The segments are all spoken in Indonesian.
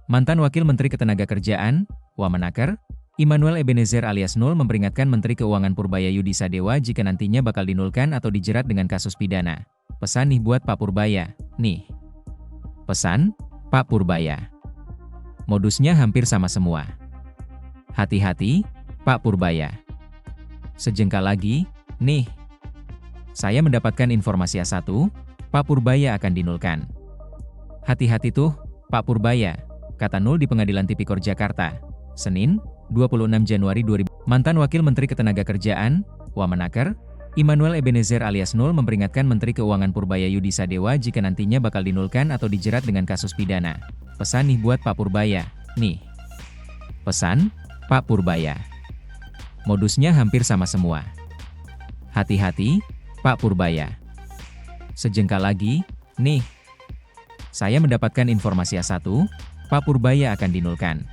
Mantan Wakil Menteri Ketenagakerjaan, Wamenaker, Immanuel Ebenezer alias Nul memperingatkan Menteri Keuangan Purbaya Yudi Sadewa jika nantinya bakal dinulkan atau dijerat dengan kasus pidana. Pesan nih buat Pak Purbaya, nih. Pesan, Pak Purbaya. Modusnya hampir sama semua. Hati-hati, Pak Purbaya. Sejengkal lagi, nih. Saya mendapatkan informasi A1, Pak Purbaya akan dinulkan. Hati-hati tuh, Pak Purbaya, kata Nul di Pengadilan Tipikor Jakarta, Senin, 26 Januari 2000. Mantan Wakil Menteri Ketenagakerjaan, Wamenaker, Immanuel Ebenezer alias Nul memperingatkan Menteri Keuangan Purbaya Yudi Sadewa jika nantinya bakal dinulkan atau dijerat dengan kasus pidana. Pesan nih buat Pak Purbaya, nih. Pesan, Pak Purbaya. Modusnya hampir sama semua. Hati-hati, Pak Purbaya. Sejengkal lagi, nih. Saya mendapatkan informasi A1, Pak Purbaya akan dinulkan.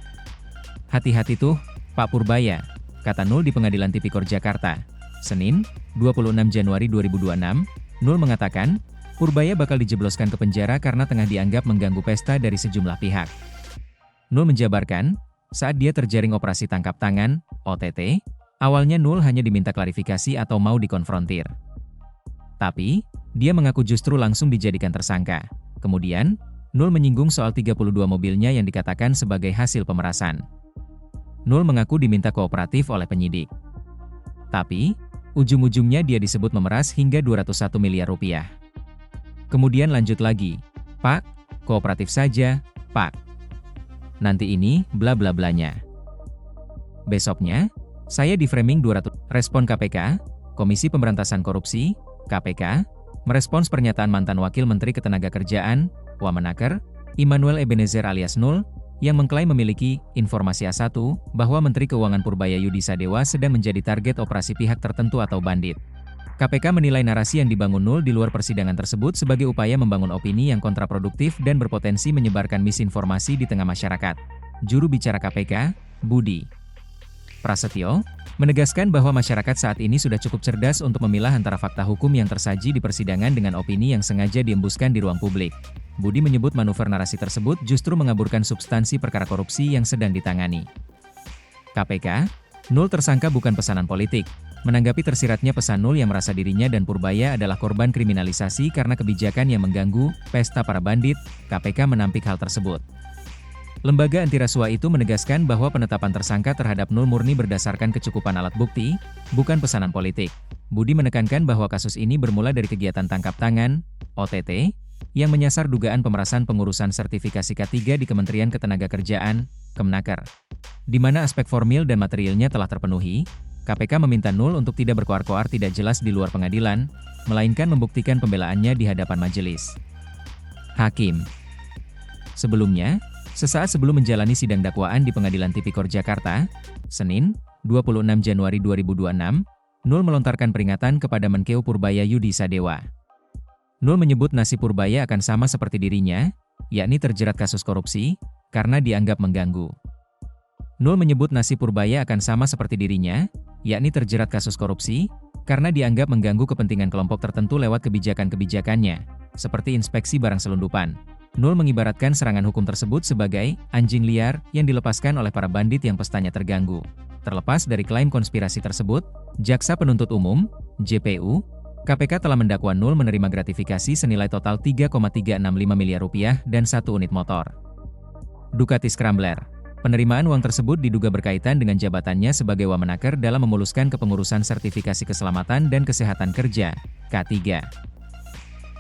Hati-hati tuh, Pak Purbaya, kata Nul di Pengadilan Tipikor Jakarta, Senin, 26 Januari 2026. Nul mengatakan, Purbaya bakal dijebloskan ke penjara karena tengah dianggap mengganggu pesta dari sejumlah pihak. Nul menjabarkan, saat dia terjaring operasi tangkap tangan, OTT, awalnya Nul hanya diminta klarifikasi atau mau dikonfrontir. Tapi, dia mengaku justru langsung dijadikan tersangka. Kemudian, Nul menyinggung soal 32 mobilnya yang dikatakan sebagai hasil pemerasan. Nul mengaku diminta kooperatif oleh penyidik. Tapi, ujung-ujungnya dia disebut memeras hingga 201 miliar rupiah. Kemudian lanjut lagi, Pak, kooperatif saja, Pak. Nanti ini, bla bla blanya. Besoknya, saya di framing 200. Respon KPK, Komisi Pemberantasan Korupsi, KPK, merespons pernyataan mantan Wakil Menteri Ketenagakerjaan, Wamenaker, Immanuel Ebenezer alias Nul, yang mengklaim memiliki informasi A1 bahwa Menteri Keuangan Purbaya Yudi Sadewa sedang menjadi target operasi pihak tertentu atau bandit. KPK menilai narasi yang dibangun Nul di luar persidangan tersebut sebagai upaya membangun opini yang kontraproduktif dan berpotensi menyebarkan misinformasi di tengah masyarakat. Juru bicara KPK, Budi Prasetyo, menegaskan bahwa masyarakat saat ini sudah cukup cerdas untuk memilah antara fakta hukum yang tersaji di persidangan dengan opini yang sengaja diembuskan di ruang publik. Budi menyebut manuver narasi tersebut justru mengaburkan substansi perkara korupsi yang sedang ditangani. KPK, Nul tersangka bukan pesanan politik. Menanggapi tersiratnya pesan Nul yang merasa dirinya dan Purbaya adalah korban kriminalisasi karena kebijakan yang mengganggu pesta para bandit, KPK menampik hal tersebut. Lembaga anti rasuah itu menegaskan bahwa penetapan tersangka terhadap Nul murni berdasarkan kecukupan alat bukti, bukan pesanan politik. Budi menekankan bahwa kasus ini bermula dari kegiatan tangkap tangan, OTT, yang menyasar dugaan pemerasan pengurusan sertifikasi K3 di Kementerian Ketenagakerjaan, Kemenaker. Di mana aspek formil dan materialnya telah terpenuhi, KPK meminta Nul untuk tidak berkoar-koar tidak jelas di luar pengadilan, melainkan membuktikan pembelaannya di hadapan majelis hakim. Sebelumnya, sesaat sebelum menjalani sidang dakwaan di Pengadilan Tipikor Jakarta, Senin, 26 Januari 2026, Nul melontarkan peringatan kepada Menkeu Purbaya Yudi Sadewa. Nul menyebut nasib Purbaya akan sama seperti dirinya, yakni terjerat kasus korupsi, karena dianggap mengganggu. Nul menyebut nasib Purbaya akan sama seperti dirinya, yakni terjerat kasus korupsi, karena dianggap mengganggu kepentingan kelompok tertentu lewat kebijakan-kebijakannya, seperti inspeksi barang selundupan. Nul mengibaratkan serangan hukum tersebut sebagai anjing liar yang dilepaskan oleh para bandit yang pestanya terganggu. Terlepas dari klaim konspirasi tersebut, Jaksa Penuntut Umum, JPU, KPK telah mendakwa Nul menerima gratifikasi senilai total 3,365 miliar rupiah dan 1 unit motor Ducati Scrambler. Penerimaan uang tersebut diduga berkaitan dengan jabatannya sebagai Wamenaker dalam memuluskan kepengurusan sertifikasi keselamatan dan kesehatan kerja, K3.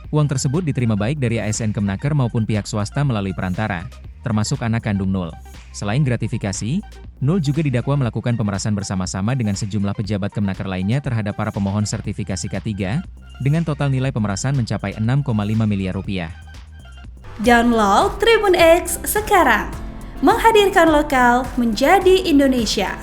Uang tersebut diterima baik dari ASN Kemenaker maupun pihak swasta melalui perantara, termasuk anak kandung Nul. Selain gratifikasi, Nul juga didakwa melakukan pemerasan bersama-sama dengan sejumlah pejabat Kemenaker lainnya terhadap para pemohon sertifikasi K3, dengan total nilai pemerasan mencapai 6,5 miliar rupiah. Download Tribun X sekarang, menghadirkan lokal menjadi Indonesia.